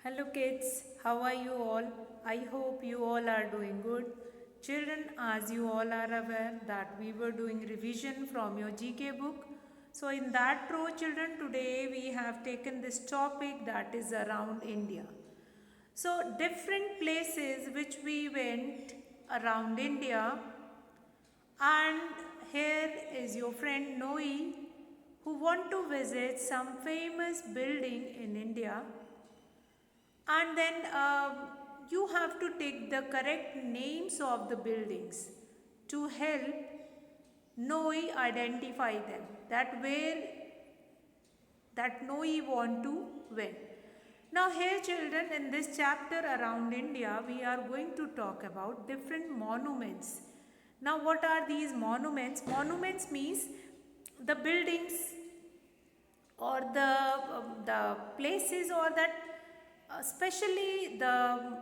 Hello kids, how are you all? I hope you all are doing good. Children, as you all are aware that we were doing revision from your GK book. So in that row children, today we have taken this topic that is around India. So different places which we went around India, and here is your friend Noe who want to visit some famous building in India, and then you have to take the correct names of the buildings to help Noe identify them, that where that Noe want to win. Now here children, in this chapter around India we are going to talk about different monuments. Now what are these monuments? Monuments means the buildings or the places, or that especially the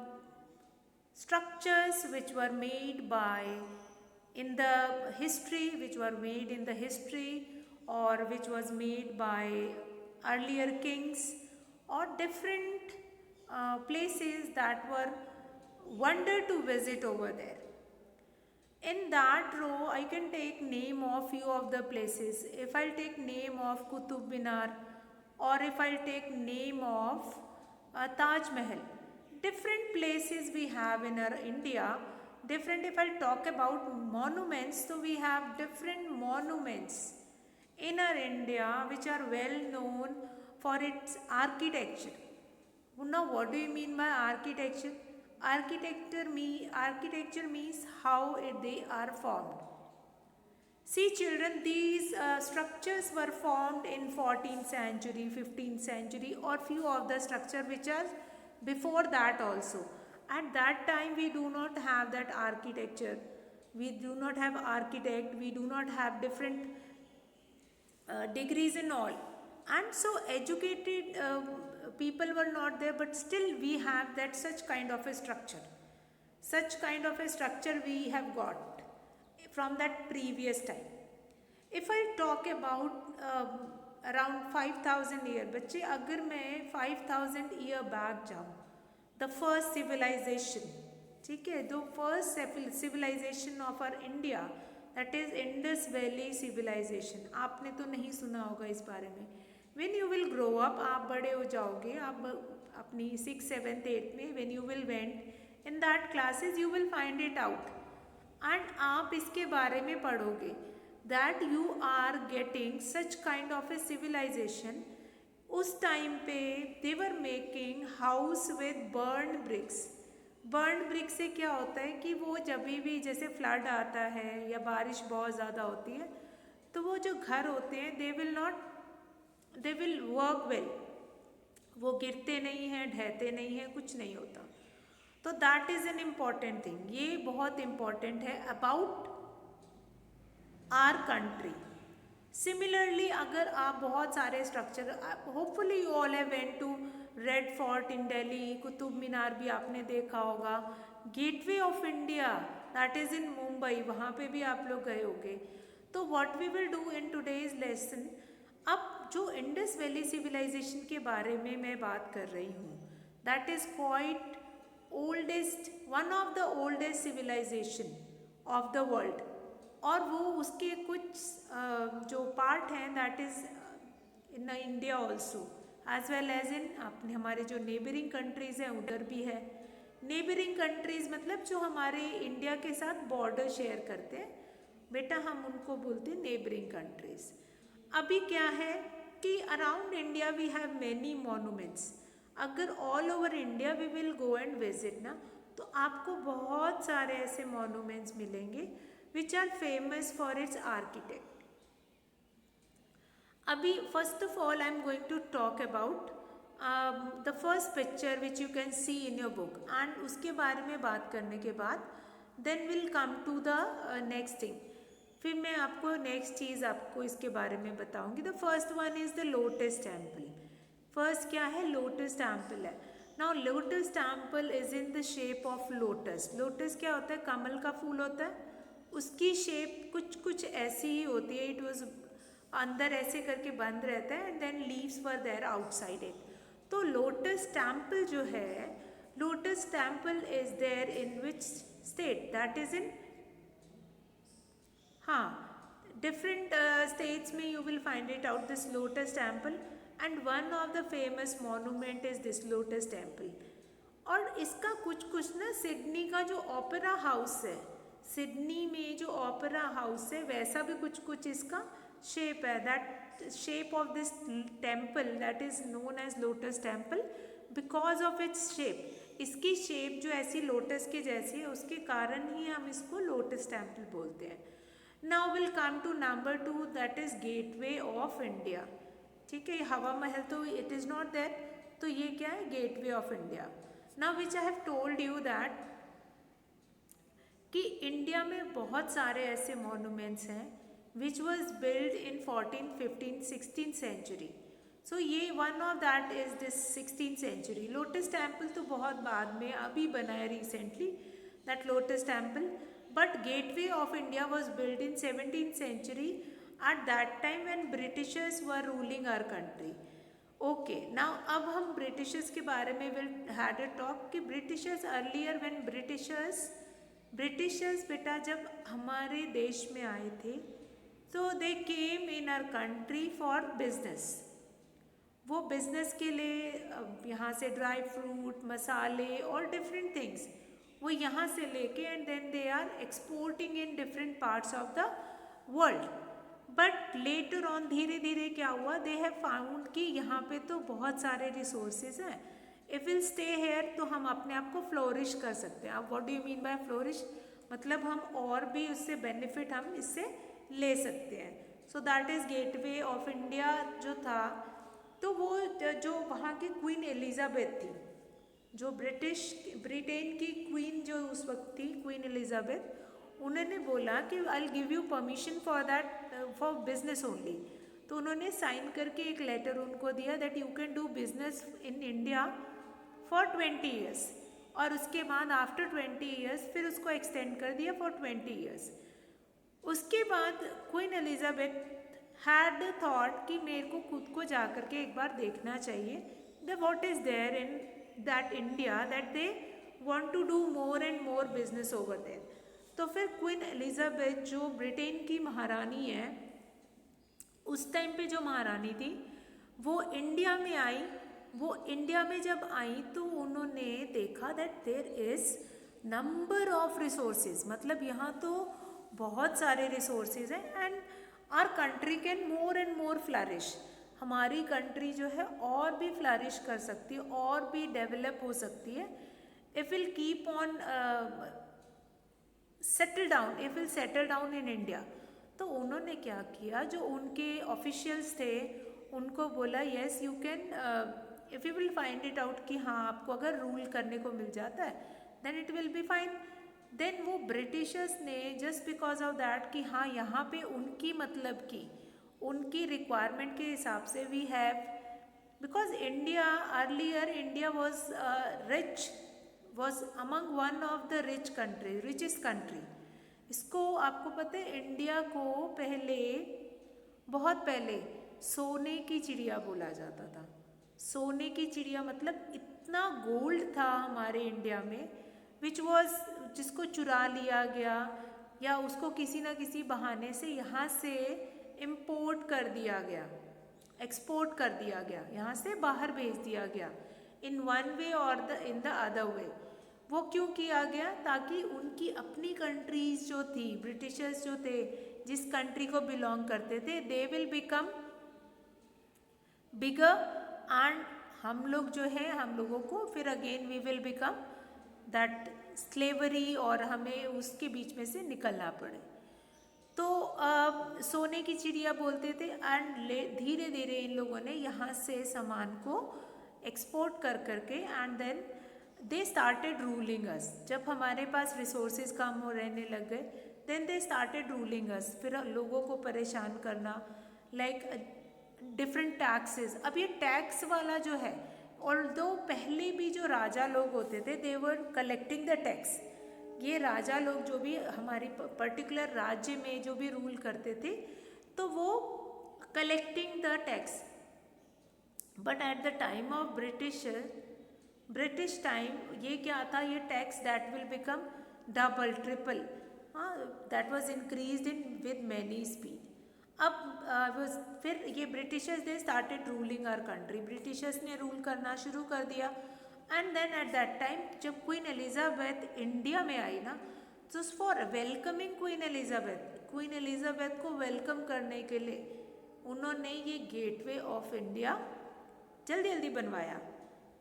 structures which were made by in the history, which were made in the history, or which was made by earlier kings, or different places that were wonder to visit over there. In that row, I can take name of few of the places. If I'll take name of Qutub Minar, or if I'll take name of Taj Mahal, different places we have in our India. Different, if I'll talk about monuments, so we have different monuments in our India which are well known for its architecture. Now, what do you mean by architecture? Architecture means how they are formed. See children, these structures were formed in 14th century, 15th century, or few of the structure which are before that also. At that time we do not have that architecture. We do not have architect, we do not have different degrees and all, and so educated people were not there, but still we have that such kind of a structure. Such kind of a structure we have got from that previous time. If I talk about around 5000 year, बच्चे अगर मैं 5000 year back जाऊँ, the first civilisation, ठीक है, the first civilisation of our India, that is Indus valley civilisation. आपने तो नहीं सुना होगा इस बारे में. When you will grow up, आप बड़े हो जाओगे, आप अपनी 6th 7th 8th में, when you will went in that classes you will find it out, and आप इसके बारे में पढ़ोगे that you are getting such kind of a civilization. उस टाइम पे they were making house with burned bricks. burned bricks से क्या होता है कि वो जब भी जैसे फ्लड आता है या बारिश बहुत ज़्यादा होती है, तो वो जो घर होते हैं they will work well, वो गिरते नहीं हैं, ढहते नहीं हैं, कुछ नहीं होता. तो that is an important thing. ये बहुत इम्पॉर्टेंट है अबाउट आर कंट्री. सिमिलरली अगर आप बहुत सारे structure, hopefully you all have went to red fort in Delhi, Qutub Minar भी आपने देखा होगा, gateway of India that is in Mumbai, वहाँ पे भी आप लोग गए होंगे. तो what we will do in today's lesson, अब जो इंडस वैली सिविलाइजेशन के बारे में मैं बात कर रही हूँ, that is quite oldest, one of the oldest civilisation of the world. और वो उसके कुछ जो पार्ट हैं that is in India also, as well as in अपने हमारे जो नेबरिंग कंट्रीज़ हैं उधर भी है. नेबरिंग कंट्रीज़ मतलब जो हमारे इंडिया के साथ बॉर्डर शेयर करते हैं, बेटा हम उनको बोलते हैं नेबरिंग कंट्रीज़. अभी क्या है कि around India we have many monuments. अगर all over India we will go and visit ना, तो आपको बहुत सारे ऐसे मोनूमेंट्स मिलेंगे which are famous for its architect. अभी first of all I am going to talk about the first picture which you can see in your book, and उसके बारे में बात करने के बाद then we'll come to the next thing. फिर मैं आपको नेक्स्ट चीज़ आपको इसके बारे में बताऊंगी. The first one is the lotus temple. First क्या है? लोटस टेम्पल है. Now lotus temple is in the shape of lotus. Lotus क्या होता है? कमल का फूल होता है, उसकी शेप कुछ ऐसी ही होती है. इट वॉज अंदर ऐसे करके बंद रहता है, and then leaves were there outside it. तो लोटस टेम्पल जो है, lotus temple is there in which state? That is in, हाँ, different states में you will find it out this lotus temple, and one of the famous monument is this lotus temple. और इसका कुछ ना Sydney का जो opera house है, Sydney में जो ओपेरा हाउस है वैसा भी कुछ इसका शेप है. That shape of this temple that is known as lotus temple because of its shape. इसकी शेप जो ऐसी लोटस के जैसी है उसके कारण ही हम इसको लोटस टेम्पल बोलते हैं. Now we'll come to number 2, that is Gateway of India. ठीक है, हवा महल तो it is not there, तो ये क्या है? Gateway of India. Now which I have told you that कि इंडिया में बहुत सारे ऐसे monuments हैं which was built in 14th, 15th, 16th century. So ये one of that is this 16th century. Lotus Temple तो बहुत बाद में अभी बना है recently, that Lotus Temple. But Gateway of India was built in 17th century at that time when Britishers were ruling our country. Okay, now अब हम Britishers के बारे में will had a talk कि Britishers earlier when Britishers बेटा जब हमारे देश में आए थे तो they came in our country for business. वो business के लिए यहाँ से ड्राई फ्रूट, मसाले और different things वो यहाँ से लेके and then they are exporting in different parts of the world. But later on धीरे धीरे क्या हुआ, दे हैव फाउंड कि यहाँ पे तो बहुत सारे रिसोर्सेज हैं, इफ विल स्टे हेयर तो हम अपने आप को फ्लोरिश कर सकते हैं. अब what do you mean by flourish? मतलब हम और भी उससे बेनिफिट हम इससे ले सकते हैं. So that is gateway of India जो था. तो वो जो वहाँ की क्वीन एलिजाबेथ थी, जो ब्रिटेन की क्वीन जो उस वक्त थी, क्वीन एलिजाबेथ, उन्होंने बोला कि I give you permission for that for business only. तो उन्होंने साइन करके एक लेटर उनको दिया that you can do business in India for 20 years. और उसके बाद आफ्टर 20 ईयर्स फिर उसको एक्सटेंड कर दिया फॉर 20 ईयर्स. उसके बाद क्वीन एलिजाबेथ हैड थॉट कि मेरे को खुद को जा कर के एक बार देखना चाहिए the what is there in that India that they want to do more and more business over there. तो फिर क्वीन एलिजाबेथ जो ब्रिटेन की महारानी है, उस टाइम पे जो महारानी थी वो इंडिया में आई. वो इंडिया में जब आई तो उन्होंने देखा that there is number of resources, मतलब यहाँ तो बहुत सारे रिसोर्सेज हैं and our country can more and more flourish. हमारी कंट्री जो है और भी फ्लरिश कर सकती है और भी डेवलप हो सकती है if will keep on settle down in India. तो उन्होंने क्या किया, जो उनके ऑफिशियल्स थे उनको बोला yes you can if you will find it out कि हाँ आपको अगर रूल करने को मिल जाता है then it will be fine. Then वो ब्रिटिशर्स ने जस्ट बिकॉज ऑफ दैट कि हाँ यहाँ पे उनकी मतलब की उनकी रिक्वायरमेंट के हिसाब से we have, because India earlier India was among one of the richest country. इसको आपको पता है इंडिया को बहुत पहले सोने की चिड़िया बोला जाता था. सोने की चिड़िया मतलब इतना गोल्ड था हमारे इंडिया में जिसको चुरा लिया गया या उसको किसी ना किसी बहाने से यहाँ से इम्पोर्ट कर दिया गया, एक्सपोर्ट कर दिया गया, यहाँ से बाहर भेज दिया गया इन वन वे और इन द अदर वे. वो क्यों किया गया? ताकि उनकी अपनी कंट्रीज जो थी, ब्रिटिशर्स जो थे जिस कंट्री को बिलोंग करते थे, they will become bigger and हम लोग जो है हम लोगों को फिर again we will become that slavery और हमें उसके बीच में से निकलना पड़े. तो सोने की चिड़िया बोलते थे एंड धीरे धीरे इन लोगों ने यहाँ से सामान को एक्सपोर्ट कर करके and then they started ruling us. जब हमारे पास रिसोर्सेज कम हो रहने लग गए then they started ruling us. फिर लोगों को परेशान करना लाइक डिफरेंट टैक्सेस. अब ये टैक्स वाला जो है, ऑल्दो पहले भी जो राजा लोग होते थे दे वर कलेक्टिंग द टैक्स. ये राजा लोग जो भी हमारी पर्टिकुलर राज्य में जो भी रूल करते थे तो वो collecting the tax. But at the time of British time ये क्या था, ये tax that will become double triple, हाँ, that was increased in with many speed. अब फिर ये Britishers they started ruling our country, Britishers ने रूल करना शुरू कर दिया. And then at that time जब क्वीन एलिजाबेथ इंडिया में आई ना, तो फॉर वेलकमिंग क्वीन एलिजाबेथ को वेलकम करने के लिए उन्होंने ये गेटवे ऑफ इंडिया जल्दी जल्दी बनवाया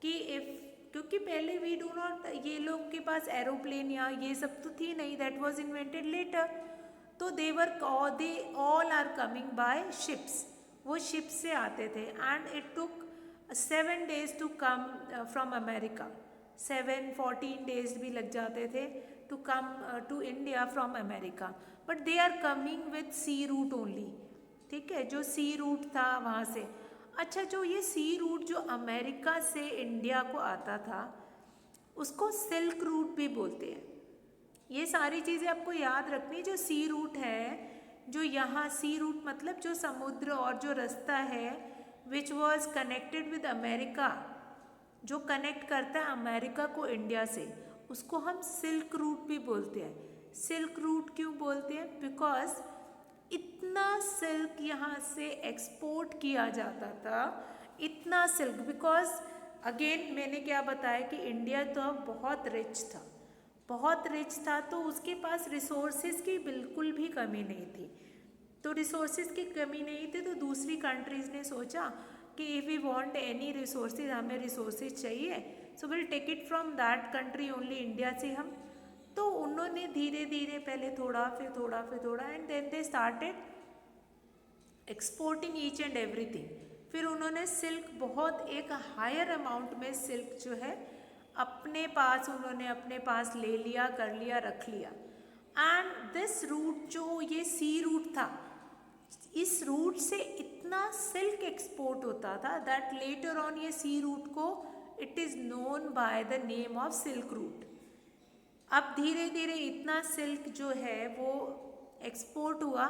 कि इफ, क्योंकि पहले वी डू नॉट, ये लोग के पास एरोप्लेन या ये सब तो थी नहीं, दैट वाज इन्वेंटेड लेटर. तो they all are coming by ships, वो शिप से आते थे. And it took 7 days to come from America, 14 days भी लग जाते थे to come to India from America. But they are coming with sea route only, ठीक है, जो सी रूट था वहाँ से. अच्छा, जो ये सी रूट जो अमेरिका से इंडिया को आता था उसको सिल्क रूट भी बोलते हैं. ये सारी चीज़ें आपको याद रखनी. जो सी रूट है, जो यहाँ सी रूट मतलब जो समुद्र और जो रास्ता है which was connected with America, जो कनेक्ट करता है अमेरिका को इंडिया से, उसको हम सिल्क रूट भी बोलते हैं. सिल्क रूट क्यों बोलते हैं? बिकॉज इतना सिल्क यहाँ से एक्सपोर्ट किया जाता था, इतना सिल्क. बिकॉज अगेन मैंने क्या बताया कि इंडिया तो बहुत रिच था, बहुत रिच था, तो उसके पास रिसोर्सेज की बिल्कुल भी कमी नहीं थी. तो रिसोर्सेज की कमी नहीं थी, तो दूसरी कंट्रीज़ ने सोचा कि if we want any resources, हमें रिसोर्सेज चाहिए, so will take it from that country only, India से हम. तो उन्होंने धीरे धीरे पहले थोड़ा फिर थोड़ा फिर थोड़ा, and then they started exporting each and everything. फिर उन्होंने सिल्क बहुत एक हायर अमाउंट में सिल्क जो है अपने पास ले लिया, कर लिया, रख लिया. एंड दिस रूट जो ये सी रूट था, इस रूट से इतना सिल्क एक्सपोर्ट होता था दैट लेटर ऑन ये सी रूट को it is known by the name of silk route. अब धीरे धीरे इतना सिल्क जो है वो एक्सपोर्ट हुआ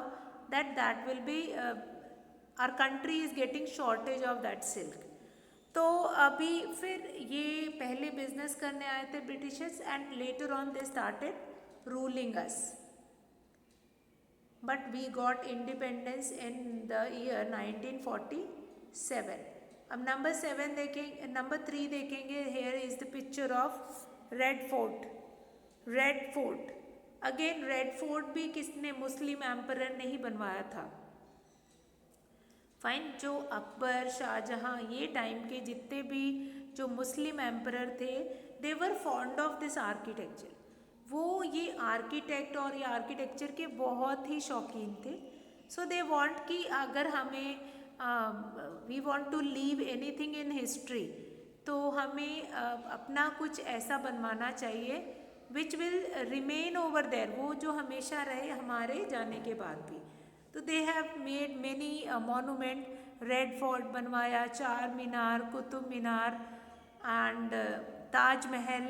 that will be our country is getting shortage of that silk. तो अभी फिर ये पहले बिजनेस करने आए थे Britishers, and later on they started ruling us. But we got independence in the year 1947. अब नंबर 3 देखेंगे. Here is the picture of red fort. Again red fort भी किसने, मुस्लिम एम्परर ने ही बनवाया था. फाइन. जो अकबर, शाहजहाँ, ये टाइम के जितने भी जो मुस्लिम एम्परर थे, दे वर फॉन्ड ऑफ दिस आर्किटेक्चर. वो ये आर्किटेक्ट और ये आर्किटेक्चर के बहुत ही शौकीन थे. सो दे वांट कि अगर हमें we want to leave anything in history, तो हमें अपना कुछ ऐसा बनवाना चाहिए which will remain over there, वो जो हमेशा रहे हमारे जाने के बाद भी. तो they have made many monument. Red fort बनवाया, Char Minar, Qutub Minar, and Taj Mahal,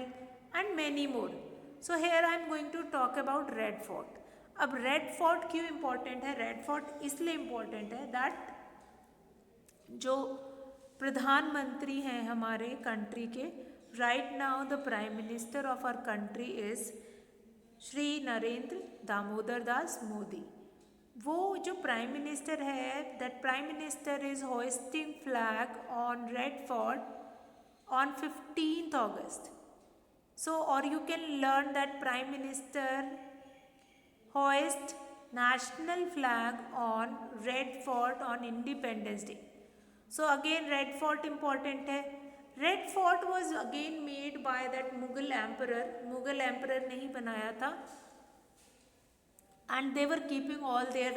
and many more. So here I am going to talk about red fort. अब रेड फोर्ट क्यों इम्पोर्टेंट है? रेड फोर्ट इसलिए इम्पोर्टेंट है दैट जो प्रधानमंत्री हैं हमारे कंट्री के, right now the prime minister of our country is Shri Narendra Damodar Das Modi. वो जो प्राइम मिनिस्टर है, that prime minister is hoisting flag on red fort on 15th August. So, or you can learn that Prime Minister hoist national flag on Red Fort on Independence Day. So again Red Fort important है. Red Fort was again made by that Mughal emperor. Mughal emperor ने ही बनाया था. And they were keeping all their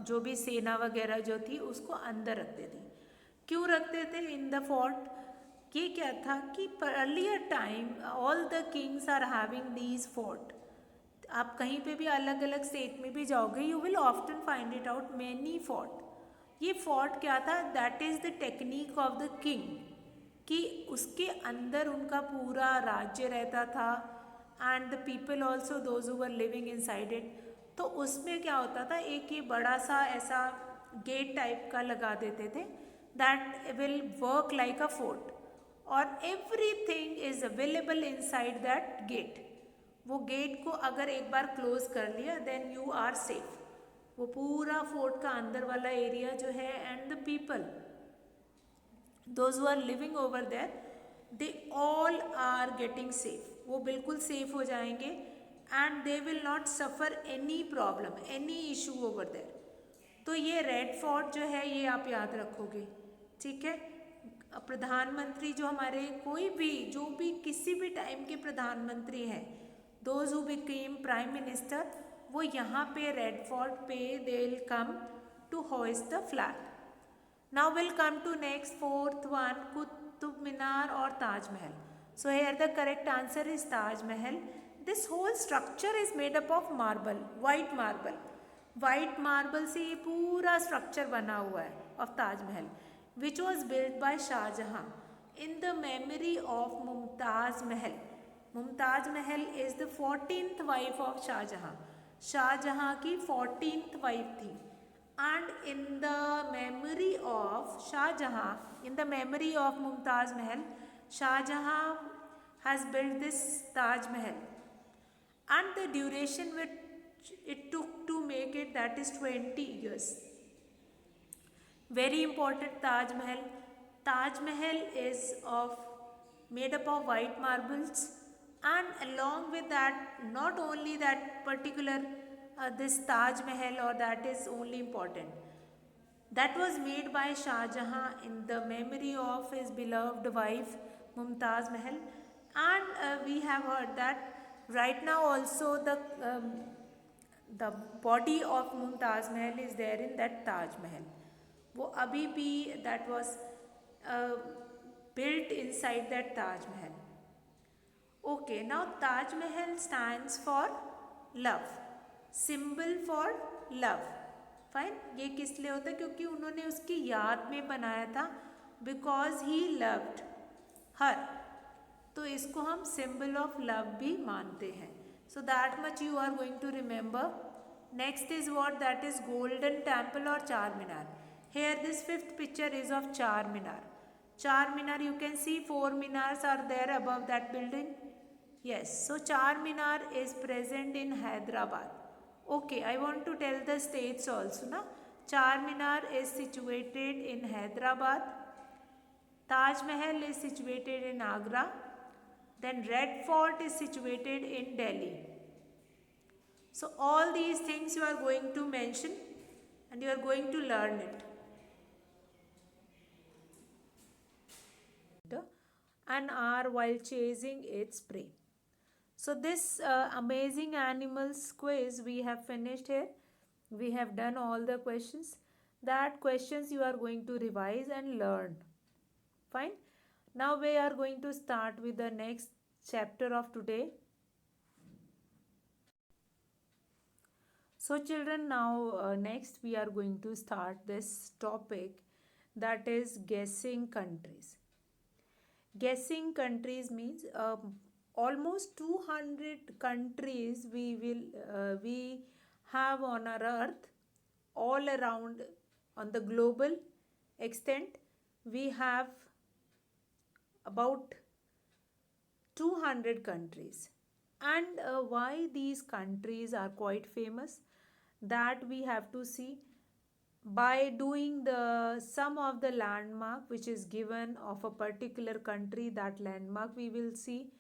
जो भी सेना वगैरह जो थी उसको अंदर रखते थे. क्यों रखते थे इन द फोर्ट? ये क्या था कि earlier time all the kings are having these fort. आप कहीं पे भी अलग अलग स्टेट में भी जाओगे, you will often find it out many fort. ये फोर्ट क्या था? That is the technique of the king, कि उसके अंदर उनका पूरा राज्य रहता था, and the people also those who were living inside it. तो उसमें क्या होता था, एक ये बड़ा सा ऐसा गेट टाइप का लगा देते थे. that will work like a fort, और everything is available inside that gate. वो गेट को अगर एक बार क्लोज कर लिया देन यू आर सेफ. वो पूरा फोर्ट का अंदर वाला एरिया जो है and the people those who are living over there they all are getting safe. वो बिल्कुल सेफ हो जाएंगे and they will not suffer any problem any issue over there. तो ये रेड फोर्ट जो है ये आप याद रखोगे. ठीक है. प्रधानमंत्री जो हमारे कोई भी जो भी किसी भी टाइम के प्रधानमंत्री हैं those who became prime minister वो यहाँ पे रेड फोर्ट पे they will come to hoist the flag. Now will come to next fourth one Qutub Minar और Taj Mahal. So here the correct answer is Taj Mahal. This whole structure is made up of marble, white marble. White marble से ये पूरा structure बना हुआ है of Taj Mahal which was built by Shahjahan in the memory of Mumtaz Mahal. Mumtaz Mahal is the 14th wife of Shahjahan. Shahjahan की 14th wife थी. And in the memory of Shahjahan, in the memory of Mumtaz Mahal, Shahjahan has built this Taj Mahal. And the duration which it took to make it, that is 20 years. Very important Taj Mahal. Taj Mahal is made up of white marbles, and along with that, not only that particular this Taj Mahal or that is only important. That was made by Shah Jahan in the memory of his beloved wife Mumtaz Mahal, and we have heard that right now also the body of Mumtaz Mahal is there in that Taj Mahal. वो अभी भी that was built inside that Taj Mahal. Okay. Now Taj Mahal stands for love, symbol for love. Fine. ये किस लिए होता है? क्योंकि उन्होंने उसकी याद में बनाया था, बिकॉज ही लव्ड हर. तो इसको हम सिंबल ऑफ लव भी मानते हैं. So that much you are going to remember. Next is what? That is golden temple और चार मीनार. Here this fifth picture is of Char Minar. Char Minar, you can see 4 minars are there above that building. Yes, so Char Minar is present in Hyderabad. Okay, I want to tell the states also. Na? Char Minar is situated in Hyderabad. Taj Mahal is situated in Agra. Then Red Fort is situated in Delhi. So all these things you are going to mention and you are going to learn it. And are while chasing its prey. So this amazing animals quiz we have finished here. We have done all the questions. That questions you are going to revise and learn. Fine. Now we are going to start with the next chapter of today. So children, now next we are going to start this topic, that is guessing countries. Guessing countries means almost 200 countries we have on our earth, all around on the global extent. We have about 200 countries, and why these countries are quite famous, that we have to see by doing the sum of the landmark which is given of a particular country. That landmark we will see,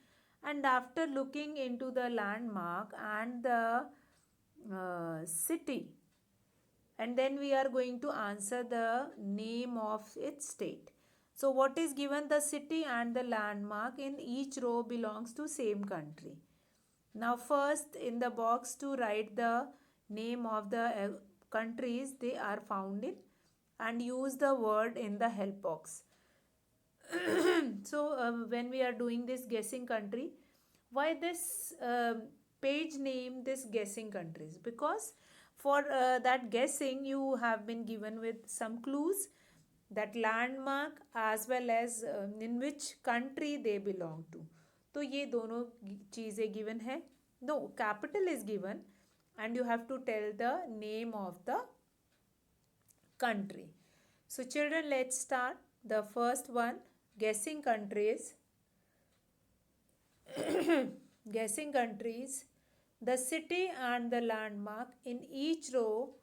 and after looking into the landmark and the city, and then we are going to answer the name of its state. So what is given? The city and the landmark in each row belongs to same country. Now first in the box to write the name of the countries they are found in, and use the word in the help box. So when we are doing this guessing country, why this page name this guessing countries? Because for that guessing you have been given with some clues, that landmark as well as in which country they belong to. तो ये दोनों चीज़ें given है. No, capital is given and you have to tell the name of the country. So children, let's start. The first one, guessing countries. Guessing countries. The city and the landmark in each row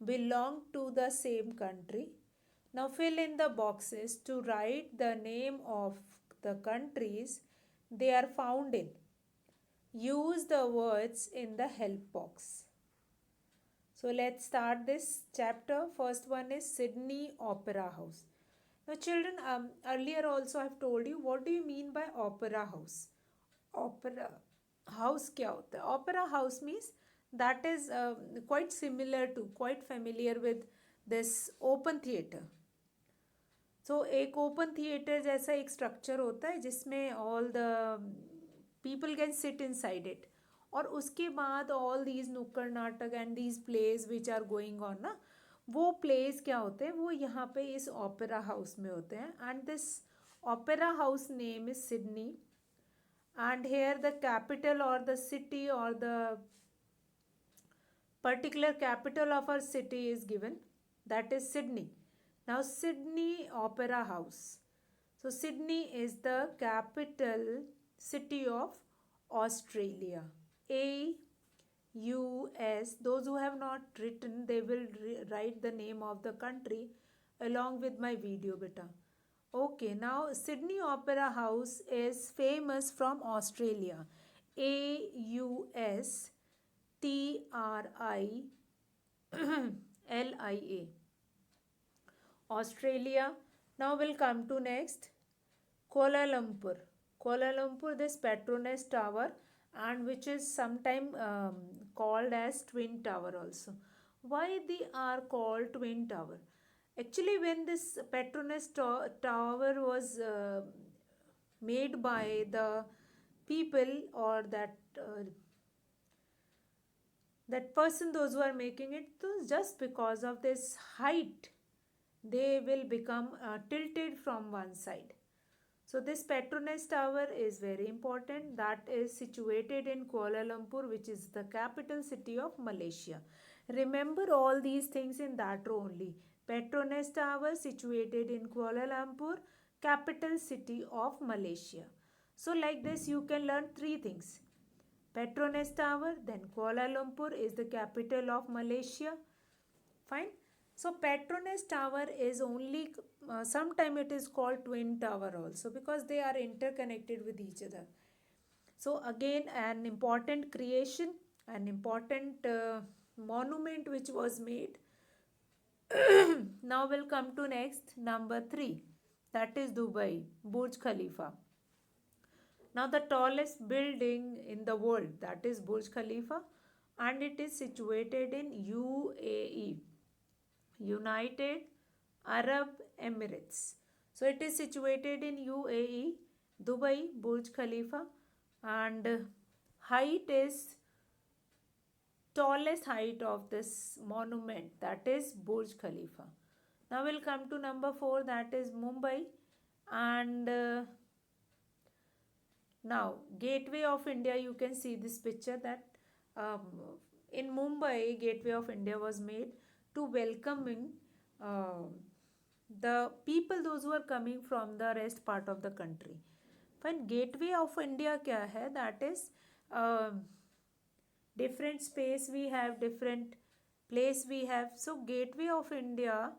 belong to the same country. Now fill in the boxes to write the name of the countries they are found in. Use the words in the help box. So let's start this chapter. First one is Sydney Opera House. Now children, earlier also I have told you what do you mean by opera house. Opera house क्या होता है? Opera house means that is quite similar to, quite familiar with this open theatre. So एक open theatre जैसा एक structure होता है जिसमें all the people can sit inside it. और उसके बाद all these नुक्कड़ नाटक and these plays which are going on ना, वो plays क्या होते हैं, वो यहाँ पे इस opera house में होते हैं. And this opera house name is Sydney. And here the capital or the city or the particular capital of our city is given, that is Sydney. Now Sydney Opera House. So Sydney is the capital city of Australia. AUS. Those who have not written, they will write the name of the country along with my video beta. Okay, now Sydney Opera House is famous from Australia. AUSTRILIA. Australia. Now we'll come to next Kuala Lumpur. Kuala Lumpur, this Petronas Tower, and which is sometime called as Twin Tower also. Why they are called Twin Tower? Actually, when this Petronas Tower was made by the people or that person, those who are making it, so just because of this height, they will become tilted from one side. So this Petronas Tower is very important. That is situated in Kuala Lumpur, which is the capital city of Malaysia. Remember all these things in that row only. Petronas Tower situated in Kuala Lumpur, capital city of Malaysia. So like this you can learn three things. Petronas Tower, then Kuala Lumpur is the capital of Malaysia. Fine. So Petronas Tower is only, sometime it is called Twin Tower also because they are interconnected with each other. So again an important creation, an important monument which was made. Now we'll come to next number 3, that is Dubai, Burj Khalifa. Now the tallest building in the world, that is Burj Khalifa, and it is situated in UAE, United Arab Emirates. So it is situated in UAE, Dubai, Burj Khalifa, and height is, tallest height of this monument, that is Burj Khalifa. Now we'll come to number 4, that is Mumbai, and now Gateway of India, you can see this picture that in Mumbai Gateway of India was made to welcoming uh, the people, those who are coming from the rest part of the country. Fine. Gateway of India क्या है? That is different space we have, different place we have. So Gateway of India,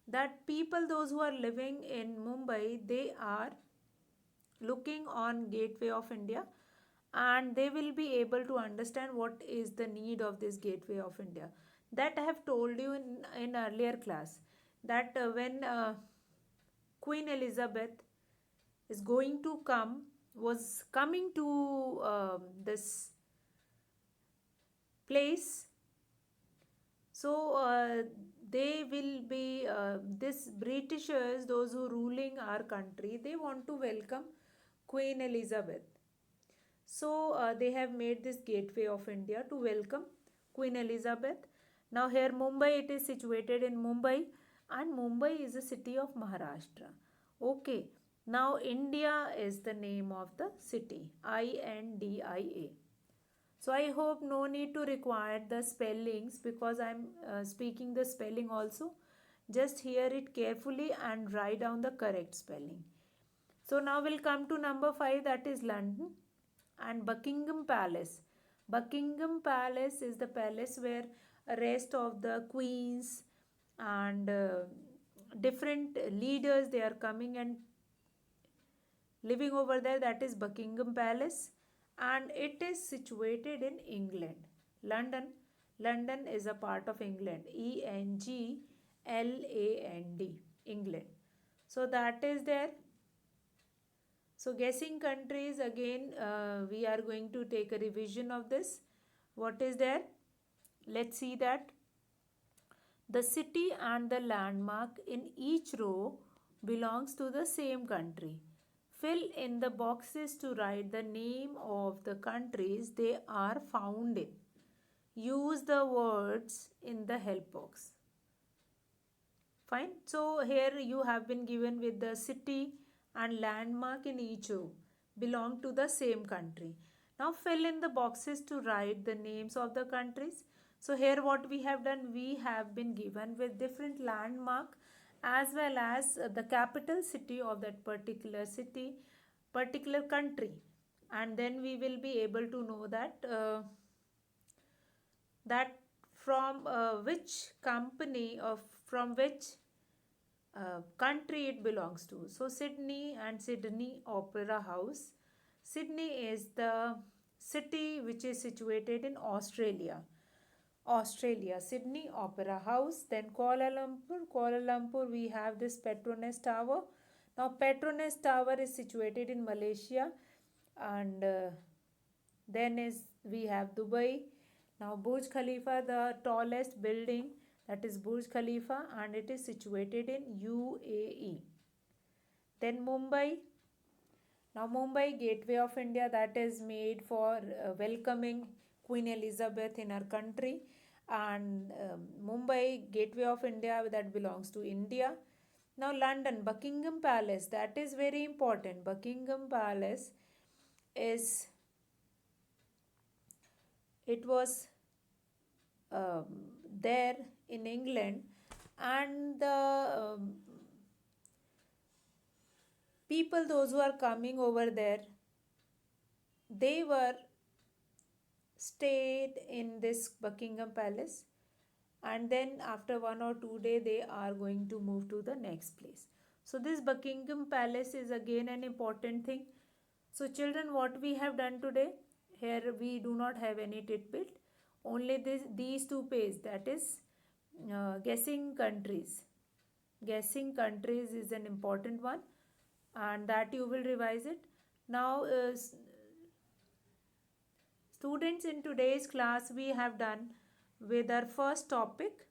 that people, those who are living in Mumbai, they are looking on Gateway of India and they will be able to understand what is the need of this Gateway of India. That I have told you in earlier class, that when Queen Elizabeth is going to come, was coming to this place, so they will be, this Britishers, those who ruling our country, they want to welcome Queen Elizabeth. So they have made this Gateway of India to welcome Queen Elizabeth. Now here Mumbai, it is situated in Mumbai, and Mumbai is a city of Maharashtra. Okay. Now India is the name of the city, India. So I hope no need to require the spellings because I am speaking the spelling also. Just hear it carefully and write down the correct spelling. So now we'll come to number 5, that is London and Buckingham Palace. Buckingham Palace is the palace where rest of the queens and different leaders they are coming and living over there, that is Buckingham Palace, and it is situated in England. London. London is a part of England. England. England. So that is there. So guessing countries again, we are going to take a revision of this. What is there? Let's see that. The city and the landmark in each row belongs to the same country. Fill in the boxes to write the name of the countries they are found in. Use the words in the help box. Fine. So here you have been given with the city and landmark in each row belong to the same country. Now fill in the boxes to write the names of the countries. So here what we have done, we have been given with different landmark as well as the capital city of that particular city, particular country, and then we will be able to know that from which company or from which country it belongs to. So Sydney and Sydney Opera House. Sydney is the city which is situated in Australia. Australia, Sydney Opera House. Then Kuala Lumpur. Kuala Lumpur, we have this Petronas Tower. Now Petronas Tower is situated in Malaysia, and then is we have Dubai. Now Burj Khalifa, the tallest building, that is Burj Khalifa, and it is situated in UAE. Then Mumbai. Now Mumbai, Gateway of India, that is made for welcoming Queen Elizabeth in her country, and Mumbai, Gateway of India, that belongs to India. Now London, Buckingham Palace, that is very important. Buckingham Palace is, it was um, there in England, and the people, those who are coming over there, they were stayed in this Buckingham Palace, and then after 1 or 2 days they are going to move to the next place. So this Buckingham Palace is again an important thing. So children, what we have done today, here we do not have any tidbit, only these two pages, that is guessing countries. Guessing countries is an important one, and that you will revise it. Now students, in today's class we have done with our first topic.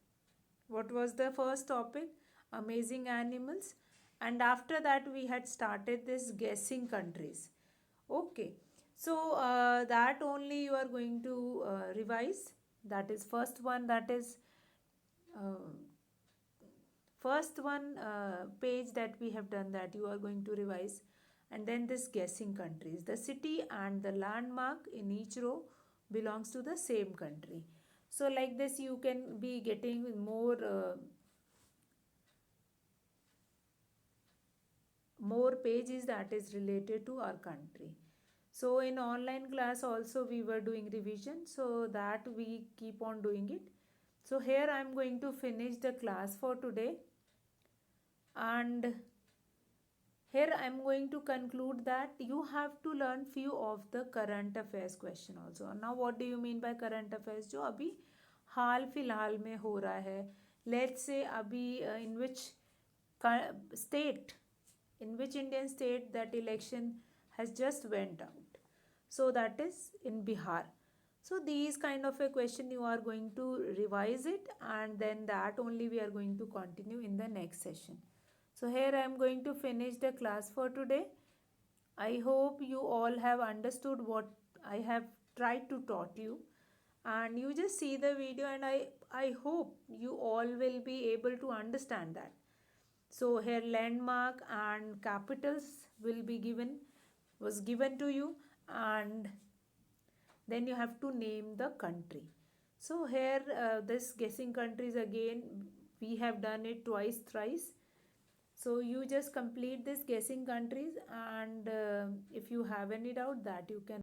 What was the first topic? Amazing animals. And after that we had started this guessing countries. Okay, so that only you are going to revise. That is first one, that is uh, first one page that we have done, that you are going to revise. And then this guessing countries, the city and the landmark in each row belongs to the same country. So like this you can be getting more pages that is related to our country. So in online class also we were doing revision, so that we keep on doing it. So here I am going to finish the class for today, and here I am going to conclude that you have to learn few of the current affairs question also. Now what do you mean by current affairs? जो अभी हाल फिलहाल में हो रहा है, let's say अभी in which state, in which Indian state that election has just went out. So that is in Bihar. So these kind of a question you are going to revise it, and then that only we are going to continue in the next session. So here I am going to finish the class for today. I hope you all have understood what I have tried to taught you, and you just see the video, and I hope you all will be able to understand that. So here landmark and capitals will be given to you, and then you have to name the country. So here this guessing countries again, we have done it twice, thrice. So you just complete this guessing countries, and if you have any doubt that you can